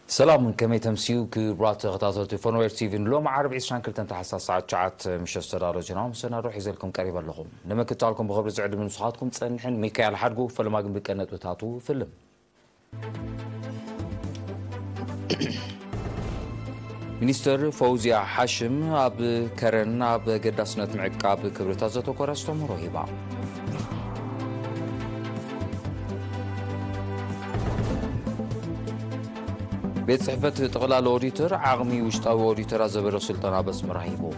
سلام من كمية تمسيو كبرات غطاطة فونوير تيفي لوم عرب عيسران كل تنتحسا ساعات شعات مش استرار جنام سنة روح يزلكم قريبا لهم لما كنت لكم بخبر زعد من صحاتكم تسنحن ميكايل حرقو فلما قم بكنت وتاتو فيلم مينستر فوزيا حاشم اب كرن اب قداسنة معقاب كبرتازة وكورستم رهيبا بيت صحفة تغلال أوريتر عغمي وشتاوي أوريتر أزبر السلطنة بس مرحيبو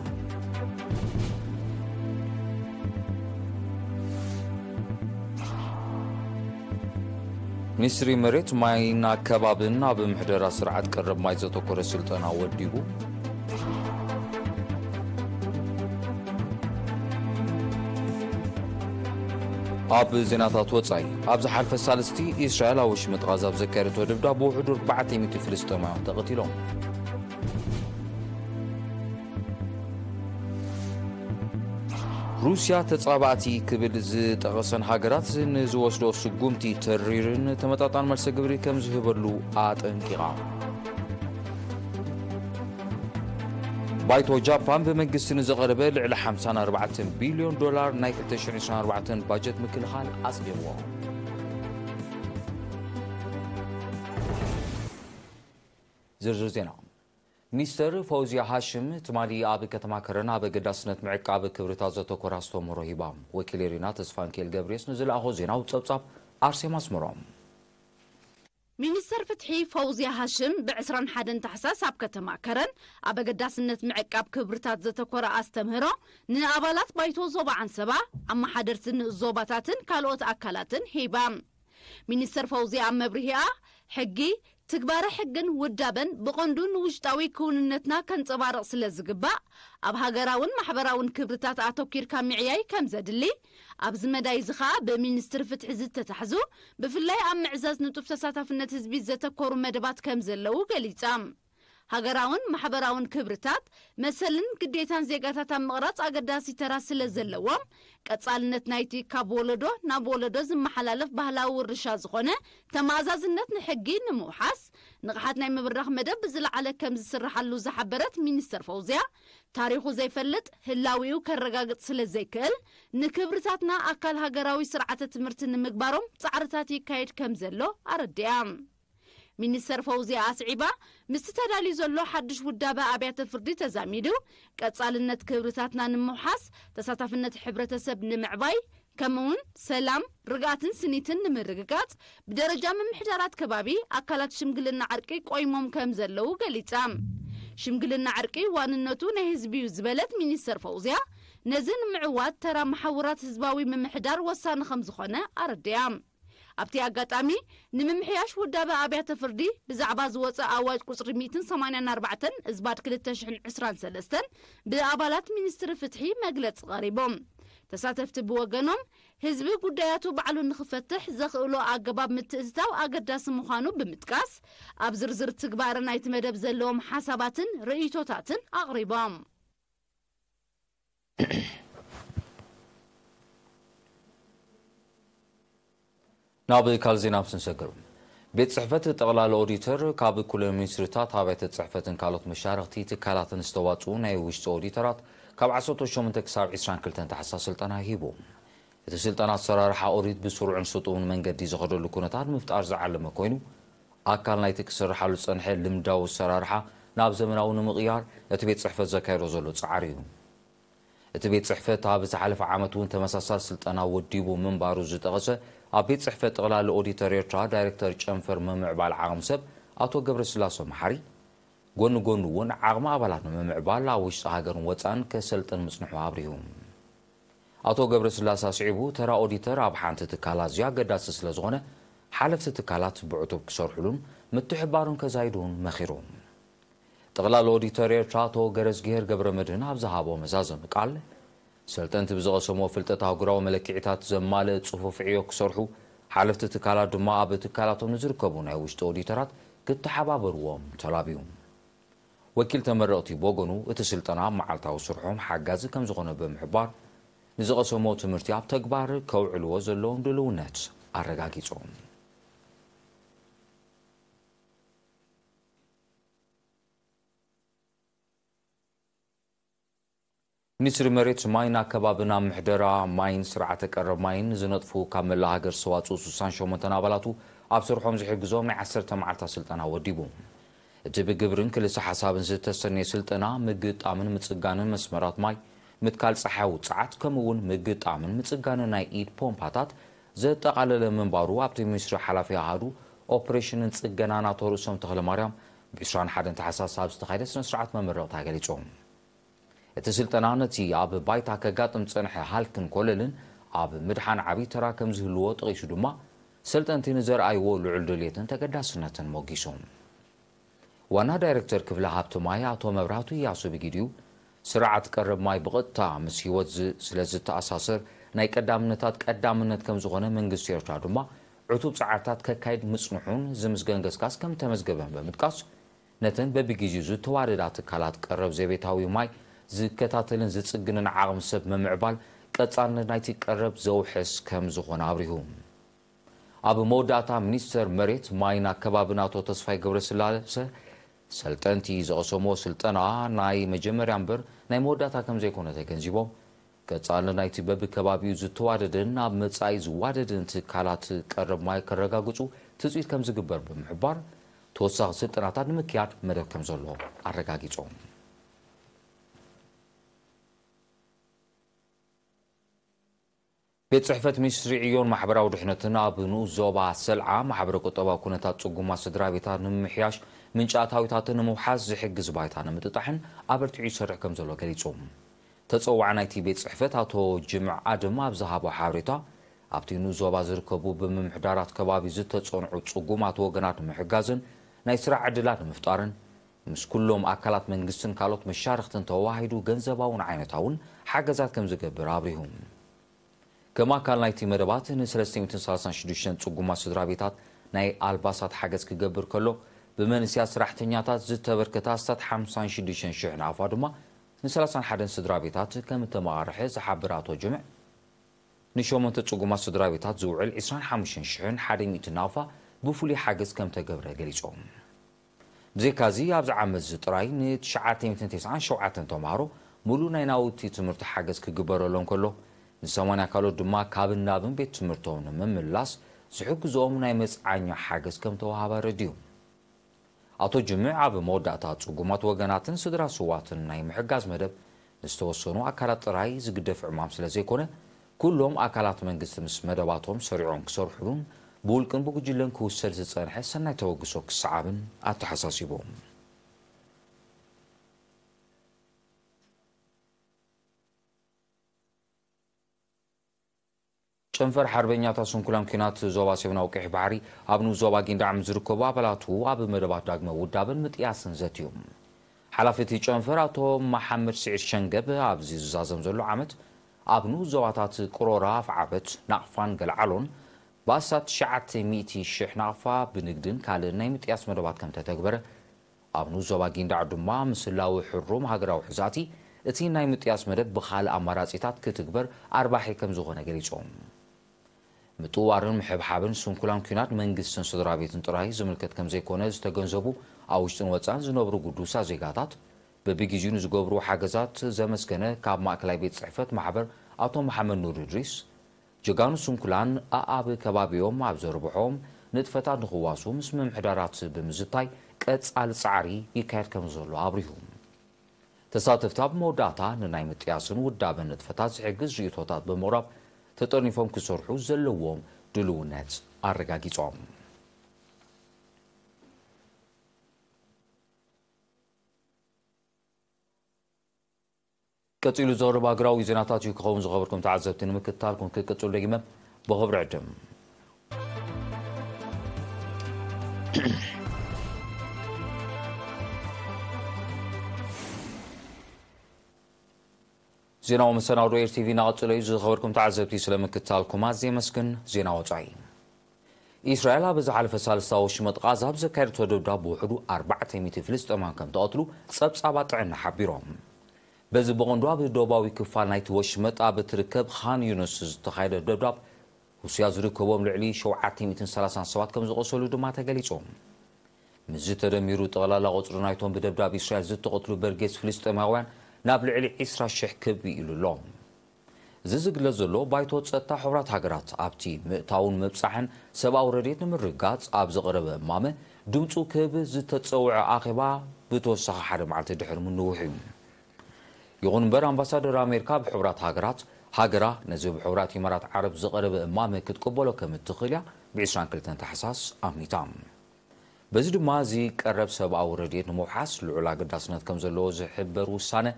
مصري مريت ماينا كبابنا بمحضر سرعة قرب مايزة تكور السلطنة وديبو اب زيناتات وصاي اب زحلف الثالثتي اسرائيل اوش متغازب ذكرت ودبدا بو حضور 400 فلسطينيين تقتلوا روسيا تصاباتي كبل تقسن هاجرات نزوسدو سقومتي تريرن تمطاطان مرس غبري كم زهبلو اطنقيقا بايتو جابان بمنجست نزغربه لعلى 54 بليون دولار نايت 2024 باجت مكلخال اصليوا زرزر زينا مستر فوزيا هاشم تمالي اب كتما كرنا بقداسنت معقاب كبرتازه تكوراستو مروهيبام وكيل رينا تسفانكيل غبريس نزل اخو زينا وتصبصب ارسيماس مروم مينستر فتحي فوزيا هاشم بعسران حدن تحساس اب كتما كرن اب قداسنت معقاب كبرتات زتكورا استمهرو نابالات بايتو زوبا عن سبا اما حدرتن زوباتاتن كالوت اكلاتن هيبام مينستر فوزيا مبرهيا حقي تكبار حقن ودابن بقندون وجتاوي كوننتنا كنصبارق سلازغبا اب هاغراون محبراون كبرتات اتوكير كامعياي كم زدلي اب زمداي زخا بمينستر فتح زت تحزو بفلاي ام معزاز نطف تساتفنت حزبي زتكور مدبات كم زلو غليصام هاغراون محبراون كبرتات مثلن قديتان زيغاتات مقراص اقداسي تراسل زلوام قصالنت نايتي كابولدو نابولدو زمحلالف بهلاو ورشا زخونه تمازازنت نحقي نموحاس نقحات ناي مبرخ مدب زلعله كم زسرحلو زحبرت مينستر فوزيا تاريخو زيفلط هلاويو كرغاغط سلازيكل نكبرتاتنا اكل هاغراوي سرعه تمرت نمغباروم صعرتاتي كايد كم زلو ارديام مينستر فوزيا اسعيبا مستدالي زلو حدش ودابا ابيات فردي تزاميدو قصالنت كبرتاتنا نموحاس تساتفنت حبرتسب نمعباي كمون سلام رغاتن سنيتن نمرغقات بدرجه ممحدارات كبابي اكلات شمغلنا عرقي قويموم كم زلو غليصام شمغلنا عرقي واننتو نهزبيو زبلت مينستر فوزيا نزن معوات ترى محورات حزباوي ممحدار وسان خمزخونه ارديام ابتي اغاطامي نممحياش ودابا ابيات فردي بزعبا زوص اواج قصر 184 ازباد 2023 بابالات مينستر فتحي مغلص قريبوم تساتفت بوغنوم حزب غداياتو بعلو نخفتح زخلو اغباب متزتاو اغداس مخانو بمتقاس اب زرزر تغبار نايت مدب زلوم حساباتن رئيتوتاتن اقريبوم نابي كالزينا بسنسكرو بيت صحفة تغلال أوريتر كاب كل مينسترتات هابيت صحفة كالوت مشارختي تكالات نستواتون اي وشت أوريترات كاب عصوتو شومن تكسار عسران كلتن تحسا سلطانا هيبو إذا سلطانات صراحة أوريد بسرعة سطون من قد يزغدو لكونتات مفتار زعلم كوينو أكال نايتك سرحة لصنحي لمداو السرارحة ناب زمناو نمغيار يتبيت صحفة زكايرو زلو تصعريهم يتبيت صحفة هاب زحلف عامتون تمساسال سلطانا وديبو من بارو زتغسه ابيت صحفه تغلال الاوديتوريترا دايركتور چنفر ممعبال عقم سب اتو قبر سلاسو محري غون ون عقم ابالات ممعبال لاوش هاغرن وصان كسلطن مصنحو ابريهم اتو قبر سلاسا صعيبو ترى اوديتور اب حانت تكالازيا قداس سلازغونه حلفت تكالات بعتو كسرحلون متحبارون كزايدون مخيروم تغلال الاوديتوريترا تو غرزغير قبر مدن ابزهابو مزازن قال سلطنت بزقسمو فلطت هاغراو ملكعيتات زماله صفوف عيو كسرحو حلفت تكالات دما اب تكالاتهم نزركبو ناي وشت اوديترات كتحبابروم تلابيوم وكيل تمرقتي بوغنو اتسلطنا معلتاو سرحوم حغاز كم زغونه بمحبار نزقسمو تمرتي اب تكبار كوعلو زلون دلونات ارغاغيصوم ሚኒስትሪ መሬት ማይን አካባቢና ምሕደራ ማይን ስርዓተ ቀረብ ማይን ዝነጥፉ ካብ መላእ ሃገር ዝተዋፅኡ 68 ኣባላቱ ኣብ ስርሖም ዝሕግዞም ናይ 10 መዓልታት ስልጠና ወዲቡ እቲ ብግብርን ክልተ ሓሳብን ዝተሰነየ ስልጠና ምግጣምን ምጽጋንን መስመራት ማይ ምትካል ፀሓይ ውፅዓት ከምኡውን ምግጣምን ምጽጋንን ናይ ኢድ ፖምፓታት ዘጠቃለለ መንባሩ ኣብቲ ሚኒስትሪ ሓላፊ ኣሃዱ ኦፕሬሽንን ጽገናን ኣቶ ርእሶም ተክለማርያም ብ21 ታሕሳስ ኣብ ዝተኻየደ ስነ ስርዓት መመረቕታ ገሊፆም እቲ ስልጠና ነቲ ኣብ ባይታ ከጋጥም ፀንሐ ሃልክን ኮለልን ኣብ ምድሓን ዓብይ ተራ ከም ዝህልዎ ጠቂሱ ድማ ሰልጠንቲ ንዘርኣይዎ ልዑል ድሌትን ተገዳስነትን ሞጊሶም ዋና ዳይሬክተር ክፍለ ሃብቲ ማይ ኣቶ መብራቱ ያሱ ብጊድዩ ስርዓት ቀረብ ማይ ብቐጥታ ምስ ህይወት ስለዝተኣሳሰር ናይ ቀዳምነት ከም ዝኾነ መንግስቲ ኤርትራ ድማ ዕቱብ ፃዕርታት ከካይድ ምጽንሑን ዝምስገን ገስካስ ከም ተመዝገበን ብምጥቃስ ነተን በቢጊዜኡ ዝተዋደዳ ትካላት ቀረብ ዘቤታዊ ማይ ዝከታተልን ዝጽግንን ዓቕሚ ሰብ መምዕባል ቀጻልነት ናይቲ ቀረብ ዘውሕስ ከም ዝኾነ አብሪሁ ኣብ መወዳእታ ሚኒስተር መሬት ማይን ኣከባቢን ኣቶ ተስፋይ ገብረስላሴ ሰልጠንቲ ዝቐሰሞ ስልጠና ናይ መጀመርያ እምበር ናይ መወዳእታ ከም ዘይኮነ ተገንዚቦም ቀጻልነት ናይቲ በቢከባቢኡ ዝተዋደደን ኣብ መጻኢ ዝዋደድን ትካላት ቀረብ ማይ ከረጋግጹ ትጽኢት ከም ዝግበር ብምሕባር ተወሳኺ ስልጠናታት ንምክያድ መደብ ከም ዘሎ ኣረጋጊጾም ቤት ጽሕፈት ሚኒስትሪ ዕዮን ማሕበራዊ ድሕነትን ኣብ ንኡስ ዞባ ሰልዓ ማሕበረ ቁጠባዊ ኩነታት ጽጉማት ስድራ ቤታት ንምምሕያሽ ምንጫታዊታትን ንምውሓዝ ዝሕግዝ ባይታ ንምጥጣሕን ኣበርቲዑ ይሰርሕ ከም ዘሎ ገሊጾም ተጸዋዕ ናይቲ ቤት ጽሕፈት ኣቶ ጅምዕ ኣድም ኣብ ዝሃቦ ሓበሬታ ኣብቲ ንኡስ ዞባ ዝርከቡ ብምምሕዳራት ከባቢ ዝተጸንዑ ጽጉማት ወገናት ንምሕጋዝን ናይ ስራሕ ዕድላት ንምፍጣርን ምስ ኩሎም ኣካላት መንግስትን ካልኦት መሻርክትን ተዋሂዱ ገንዘባውን ዓይነታውን ሓገዛት ከም ዝገብር አብሪሁ كما كان نايتي مدبات ن336 ጽጉማት ስድራ ቤታት ናይ ኣልባሳት ሓገዝ ክገብር ከሎ ብመንስያ ስራሕተኛታት ዝተበርከታ 56,000 ናፋ ድማ ን31 ስድራ ቤታት ከም ተማርሐ ዝሓብር ኣቶ ጅምዕ ንሸሞንተ ጽጉማት ስድራ ቤታት ዝውዕል 25,100 ናፋ ብፍሉይ ሓገዝ ከም ተገብረ ገሊጾም ብዘይካዚ ኣብዚ ዓመት ጥራይ ን997 ተማሃሮ ሙሉእ ናይ ናውቲ ትምህርቲ ሓገዝ ክግበረሎም ከሎ ንሰማንያ ካልኦት ድማ ካብን ናብን ቤት ትምህርቶም ንምምላስ ዝሕግዞም ናይ መጽዓኛ ሓገዝ ከም ተዋሃበ ረድዩ ኣቶ ጅምዕ ኣብ መወዳእታ ጽጉማት ወገናትን ስድራ ስዋትን ናይ ምሕጋዝ መደብ ዝተወሰኑ ኣካላት ጥራይ ዝግደፍ ዕማም ስለ ዘይኮነ ኩሎም ኣካላት መንግስቲ ምስ መደባቶም ሰሪዖም ክሰርሑን ብውልቅን ብጉጅለን ክውሰድ ዝጸንሐ ሰናይ ተወግሶ ክሰዓብን ኣተሓሳሲቦም ጨንፈር ሓርበኛታት ስንኩላን ኩናት ዞባ ሰሜናዊ ቀይሕ ባሕሪ ኣብ ንኡስ ዞባ ጊንዳዕም ዝርከቡ ኣባላቱ ኣብ መደባት ዳግመ ውዳብን ምጥያስን ዘትዮም ሓላፊ ጨንፈር ኣቶ መሐመድ ስዒድ ሸንገብ ኣብዚ ዝዛዘም ዘሎ ዓመት ኣብ ንኡስ ዞባታት ቁሮራ ፍዓበት ናቕፋን ገልዓሎን ባሳት 900,000 ናቕፋ ብንግድን ካልእ ናይ ምጥያስ መደባት ከም ተተግበረ ኣብ ንኡስ ዞባ ጊንዳዕ ድማ ምስላዊ ሕሩም ሃገራዊ ሕዛቲ እቲ ናይ ምጥያስ መደብ ብኻልእ ኣማራጺታት ክትግበር ኣርባሒ ከም ዝኾነ ገሊጾም ምጥዋርን ምሕብሓብን ስንኩላን ኩናት መንግስትን ስድራ ቤትን ጥራይ ዝምልከት ከም ዘይኮነ ዝተገንዘቡ ኣብ ውሽጥን ወጻን ዝነብሩ ጉዱሳ ዜጋታት በቢጊዜኡ ዝገብሩ ሓገዛት ዘመስገነ ካብ ማእከላይ ቤት ጽሕፈት ማሕበር ኣቶ መሐመድ ኑር ኢድሪስ ጀጋኑ ስንኩላን ኣብ ከባቢኦም ኣብ ዘርብሖም ንጥፈታት ንኽዋሱ ምስ ምምሕዳራት ብምዝታይ ቀጻሊ ጻዕሪ ይካየድ ከም ዘሎ አብሪሁ ተሳተፍቲ ኣብ መወዳእታ ንናይ ምጥያስን ውዳብን ንጥፈታት ዝሕግዝ ርእቶታት ብምቕራብ ተጠርኒፎም ክሰርሑ ዘለዎም ድልውነት ኣረጋጊጾም ቀፂሉ ዘቕርብ ሃገራዊ ዜናታት እዩ ክኸውን ዝኸበርኩም ተዓዘብቲ ንምክትታልኩም ክቅፅሉ ደጊመ ብኽብሪ ዕድም ዜናው መሰናዶ ኤርቲቪ ናቀጽሎ እዩ ዝኸበርኩም ተዓዘብቲ ስለምክትታልኩም ኣዝየ መስግን ዜና ወጻኢ ኢስራኤል ኣብ ዝሓለፈ ሳልሳዊ ሽመጥ ጋዛ ኣብ ዘካየደቶ ድብዳብ ብውሕዱ 400 ፍልስጤማውያን ከም ተቐትሉ ጸብጻባት ጥዕና ሓቢሮም በዚ በቐንዱ ኣብ ደቡባዊ ክፋል ናይቲ ወሽመጥ ኣብ እትርከብ ኻን ዩኑስ ዝተኻየደ ድብዳብ ሩስያ ዝርከቦም ልዕሊ 737 ከም ዝቆሰሉ ድማ ተገሊጾም ምዝ ተደሚሩ ጠቕላላ ቁፅሪ ናይቶም ብደብዳብ እስራኤል ዝተቐትሉ በርጌስ ፍልስጤማውያን ናብ ልዕሊ 20,000 ክቢ ኢሉ ኣሎ ዝዝግለ ዘሎ ባይቶ ጸጥታ ሕብራት ሃገራት ኣብቲ ምእታውን ምብጻሕን ሰብኣዊ ረድኤት ንምርጋጽ ኣብ ዘቕረበ እማመ ድምፁ ክህብ ዝተጸውዐ ኣኼባ ብተወሳኺ ሓደ መዓልቲ ድሕሪ ምንውሕ እዩ ይኹን እምበር ኣምባሳደር ኣሜሪካ ብሕብራት ሃገራት ሃገራ ነዚ ብሕብራት ኢማራት ዓረብ ዘቐረበ እማመ ክትቅበሎ ከም እትኽእል እያ ብ22 ታሕሳስ ኣምኒታ በዚ ድማ እዚ ቀረብ ሰብኣዊ ረድኤት ንምውሓስ ልዑል ኣገዳስነት ከም ዘለዎ ዝሕበር ውሳነ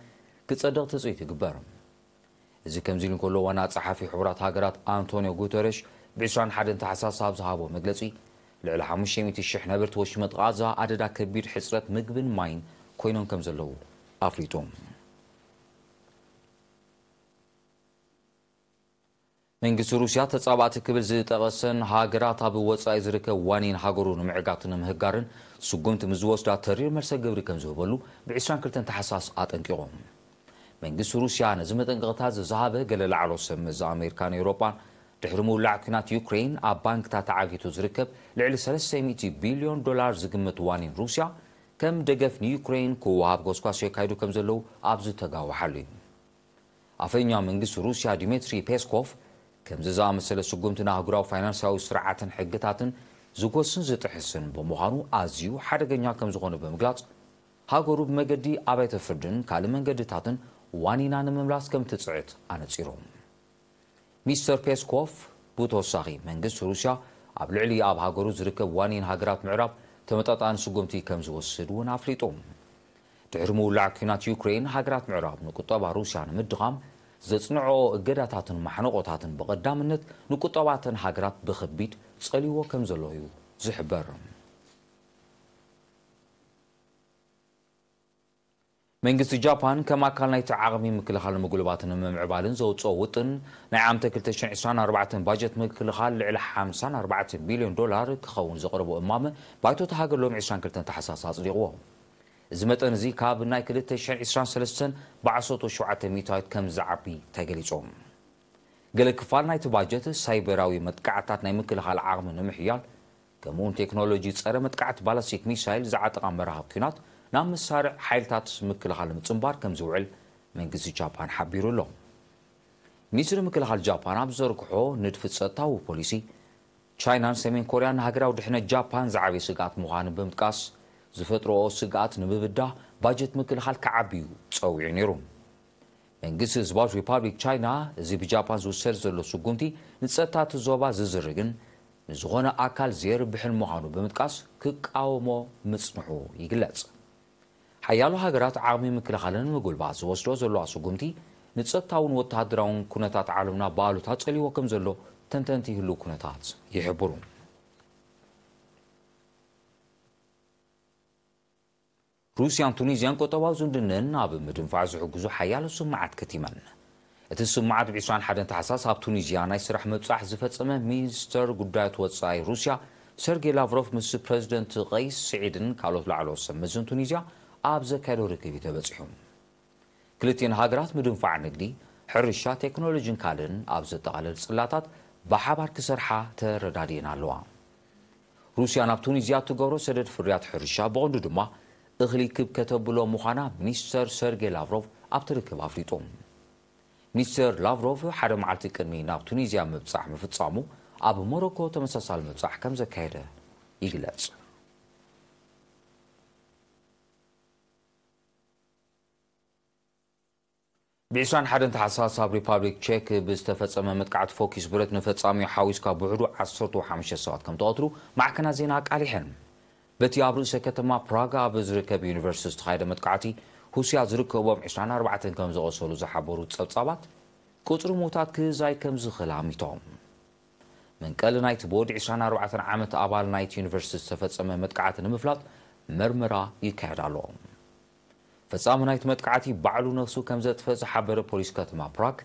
ክጸድቕ ትጽኢት ይግበር እዚ ከምዚ ኢሉ እንከሎ ዋና ጸሓፊ ሕቡራት ሃገራት ኣንቶኒዮ ጉተረሽ ብ21 ታሕሳስ ኣብ ዝሃቦ መግለጺ ልዕሊ 500,000 ነበርቲ ወሽመጥ ጋዛ ኣደዳ ከቢድ ሕፅረት ምግብን ማይን ኮይኖም ከም ዘለዉ ኣፍሊጦም መንግስቲ ሩስያ ተጻባእቲ ክብል ዝጠቐሰን ሃገራት ኣብ ወጻኢ ዝርከብ ዋኒን ሃገሩ ንምዕጋትን ምህጋርን ስጉምቲ ምዝወስዳ ተሪር መልሰ ግብሪ ከም ዝህበሉ ብ22 ታሕሳስ ኣጠንቂቖም መንግስቲ ሩስያ ነዚ መጠንቀቕታት ዝሃበ ገለ ላዕሎ ሰመዝ ኣሜሪካን ኤውሮጳን ድሕሪ ምውላዕ ኩናት ዩክሬን ኣብ ባንክታት ተዓጊቱ ዝርከብ ልዕሊ 300 ቢልዮን ዶላር ዝግመት ዋኒን ሩስያ ከም ደገፍ ንዩክሬን ክወሃብ ጎስጓስ የካይዱ ከም ዘለዉ ኣብ ዝተጋወሓሉ እዩ ኣፈኛ መንግስቲ ሩስያ ዲሜትሪ ፔስኮቭ ከምዚ ዝኣመሰለ ስጉምቲ ንኣህጉራዊ ፋይናንሳዊ ስርዓትን ሕግታትን ዝጎስን ዝጥሕስን ብምዃኑ ኣዝዩ ሓደገኛ ከም ዝኾነ ብምግላጽ ሃገሩ ብመገዲ ኣባይተ ፍርድን ካልእ መንገድታትን ዋኒና ንምምላስ ከም ትጽዕት ኣነጺሮም ሚስተር ፔስኮቭ ብተወሳኺ መንግስቲ ሩስያ ኣብ ልዕሊ ኣብ ሃገሩ ዝርከብ ዋኒን ሃገራት ምዕራብ ተመጣጣኒ ስጉምቲ ከም ዝወስድ እውን ኣፍሊጦም ድሕሪ ምውላዕ ኩናት ዩክሬን ሃገራት ምዕራብ ንቁጠባ ሩስያ ንምድኻም ዘጽንዖ እገዳታትን ማሕነቆታትን ብቐዳምነት ንቁጠባተን ሃገራት ብኸቢድ ጸሊዎ ከም ዘሎ እዩ ዝሕበር መንግስቲ ጃፓን ከም ኣካል ናይቲ ዓቕሚ ምክልኻል ንምጉልባትን ምምዕባልን ዘውፅኦ ውጥን ናይ ዓመት 2024 ባጀት ምክልኻል ልዕሊ 54 ቢልዮን ዶላር ክኸውን ዘቕረቦ እማመ ባይቶ ተሃገሎም 22 ታሕሳስ ኣጽዲቕዎ እዚ መጠን እዚ ካብ ናይ 2023 ብ17 ሚታዊት ከም ዝዓቢ ተገሊጾም ገለ ክፋል ናይቲ ባጀት ሳይበራዊ መጥቃዕታት ናይ ምክልኻል ዓቕሚ ንምሕያል ከምኡውን ቴክኖሎጂ ጸረ መጥቃዕቲ ባላስቲክ ሚሳይል ዝዓጠቓ መራኸቢ ኩናት ናብ መሳርዕ ሓይልታት ምክልኻል ምጽንባር ከም ዝውዕል መንግስቲ ጃፓን ሓቢሩ ኣሎ ሚኒስትሪ ምክልኻል ጃፓን ኣብ ዘርግሖ ንድፊ ጸጥታዊ ፖሊሲ ቻይናን ሰሜን ኮርያን ንሃገራዊ ድሕነት ጃፓን ዝዓበየ ስግኣት ምዃኑ ብምጥቃስ ዝፈጥሮኦ ስግኣት ንምብዳህ ባጀት ምክልኻል ከዓብዩ ጸዊዑ ነይሩ መንግስቲ ህዝባዊ ሪፓብሊክ ቻይና እዚ ብጃፓን ዝውሰድ ዘሎ ስጉምቲ ንጸጥታ እቲ ዞባ ዝዝርግን ንዝኾነ ኣካል ዘየርብሕን ምዃኑ ብምጥቃስ ክቃወሞ ምጽንሑ ይግለጽ ሓያሎ ሃገራት ዓቕሚ ምክልኻልን ምጉልባት ዝወስዶ ዘለዋ ስጉምቲ ንጸጥታውን ወተሃደራውን ኩነታት ዓለምና በኣሉታት ጸሊዎ ከም ዘሎ ተንተንቲ ይህሉ ኩነታት ይሕብሩ ሩስያን ቱኒዝያን ቆጠባዊ ዝምድነን ኣብ ምድንፋዕ ዝሕግዙ ሓያሎ ስምዓት ከቲመን እቲ ስምዓት ብ21 ታሕሳስ ኣብ ቱኒዝያ ናይ ስራሕ ምብጻሕ ዝፈጸመ ሚኒስተር ጉዳያት ወጻኢ ሩስያ ሰርጌይ ላቭሮቭ ምስ ፕረዚደንት ቀይስ ስዒድን ካልኦት ላዕሎ ሰመዝን ቱኒዝያ ኣብ ዘካየዶ ርክብ ተበጺሖም ክልቲአን ሃገራት ምድንፋዕ ንግዲ ሕርሻ ቴክኖሎጂን ካልእን ኣብ ዘጠቓለል ጽላታት ብሓባር ክሰርሓ ተረዳድየን ኣለዋ ሩስያ ናብ ቱኒዝያ እትገብሮ ሰደድ ፍርያት ሕርሻ ብቐንዱ ድማ እኽሊ ክብከተብሎ ምዃና ሚኒስተር ሰርጌይ ላቭሮቭ ኣብቲ ርክብ ኣፍሊጦም ሚኒስተር ላቭሮቭ ሓደ መዓልቲ ቅድሚ ናብ ቱኒዝያ ምብጻሕ ምፍጻሙ ኣብ ሞሮኮ ተመሳሳሊ ምብጻሕ ከም ዘካየደ ይግለጽ ب21 ታሕሳስ ኣብ ሪፓብሊክ ቼክ ብዝተፈጸመ መጥቃዕቲ ፎኪስ ብረት ንፈጻሚኡ ሓዊስካ ብውሕዱ 15 ሰባት ከም ተቐትሉ ማዕከናት ዜና ቃሊሐን በቲ ኣብ ርእሰ ከተማ ፕራጋ ኣብ ዝርከብ ዩኒቨርሲቲ ዝተኻየደ መጥቃዕቲ ሁስያ ዝርከቦም 24 ከም ዝቐሰሉ ዝሓበሩ ጸብጻባት ቁፅሪ ሙታት ክህዛይ ከም ዝኽእል ኣሚቶም መንቀሊ ናይቲ ቦርድ 24 ዓመት ኣባል ናይቲ ዩኒቨርሲቲ ዝተፈጸመ መጥቃዕቲ ንምፍላጥ መርመራ ይካየድ ኣሎ ፈጻሚ ናይቲ መጥቃዕቲ ባዕሉ ነፍሱ ከም ዘጥፈ ዝሓበረ ፖሊስ ከተማ ፕራግ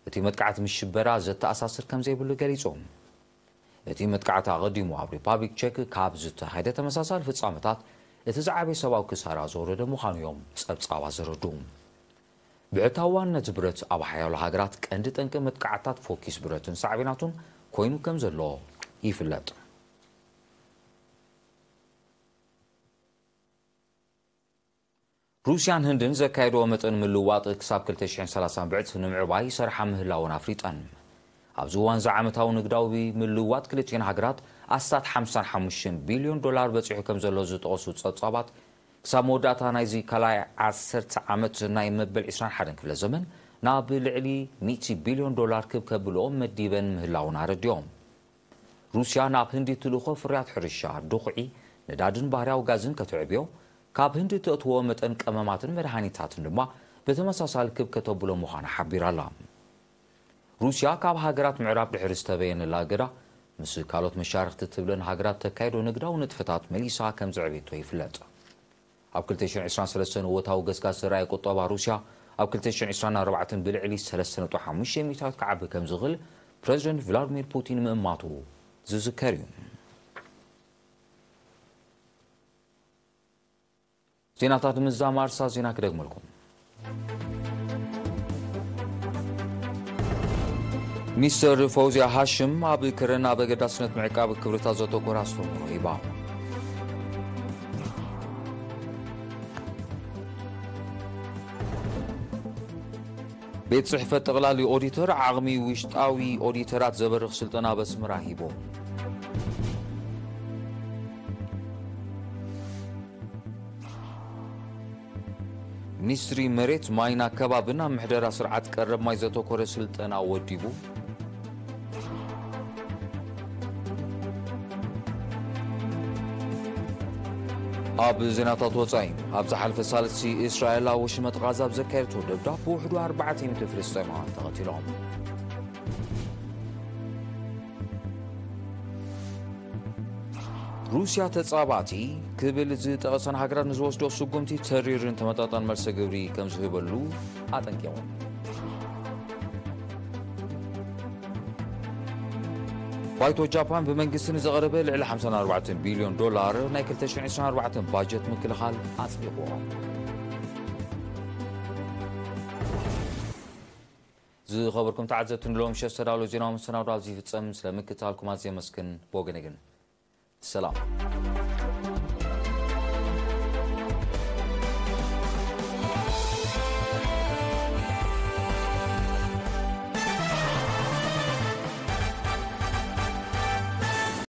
እቲ መጥቃዕቲ ምስ ሽበራ ዘተኣሳስር ከም ዘይብሉ ገሊጾም እቲ መጥቃዕቲ ኣቐዲሙ ኣብ ሪፓብሊክ ቼክ ካብ ዝተኻየደ ተመሳሳሊ ፍጻመታት እቲ ዝዓበየ ሰብኣዊ ክሳራ ዘወረደ ምዃኑ እዮም ጸብጻባ ዘረዱ ብዕታዋነት ብረት ኣብ ሓያሎ ሃገራት ቀንዲ ጠንቂ መጥቃዕትታት ፎኪስ ብረትን ሳዕቤናቱን ኮይኑ ከም ዘሎ ይፍለጥ روسيان هندن زكايدو متن ملواط كساب 2030 بعد نمعباي سرح مهلاون افريقان ابزوان زعمتاو نقداوي ملواط كلتين هاجرات اسات 55 بليون دولار بصيحو كم زلو زطقسو تصابات كساب موداتا نايزي كلاي 10 عامت ناي مبل 21 كفل زمن ناب لعلي 100 بليون دولار كبكبلو مديبن مهلاون رديوم روسيا ناب هندي تلوخو فريات حرشا دقعي ندادن بحرياو غازن كتعبيو كاب هندي تأتوا متن كماماتن مرحانيتاتن دما بتمساسال كب كتبلو مخانا حبير الله روسيا كاب هاجرات معراب دحرس تبين لاغرا مس كالوت مشارخ تتبلن هاجرات تكايدو نقداو نتفتات مليسا كم زعبيتو يفلط اب 2023 وتاو غسغاس راي قطبا روسيا اب 2024 بالعلي 3.5 ميتات كعب كم زغل بريزيدنت فلاديمير بوتين مأماتو زذكريون زيناتات مزامار سازينا كدغملكم مستر فوزيا هاشم ابي كرنا بغداسنت معقاب كبرتا زوتو كوراستو يبا بيت صحفة تغلالي اوديتور عغمي وشطاوي اوديتورات زبرخ سلطنا بس مراهيبو منستري مريت ماينا كبابنا محدرا سرعات قرب ماي زتوكور سلطنا وديبو اب زيناتات وصايم ابز حلف الثالثي اسرائيل وشمت غزه بذكرته دبدا بوحدو 4 فلسطينيين تقتلهم روسيا تصاباتي كبل زي تقسن هاجرات نزوسدو سقمتي تريرن تمطاطن مرس غبري كم زهبلو اطنقيون بايتو جابان بمنجستن زغربه ل 54 بليون دولار ناي 2024 باجت مكلخال اصبيقو زي خبركم تعزتن لهم شسترالو زيناو مسناو رازي فتصم سلامكتالكم ازي مسكن بوغنيغن السلام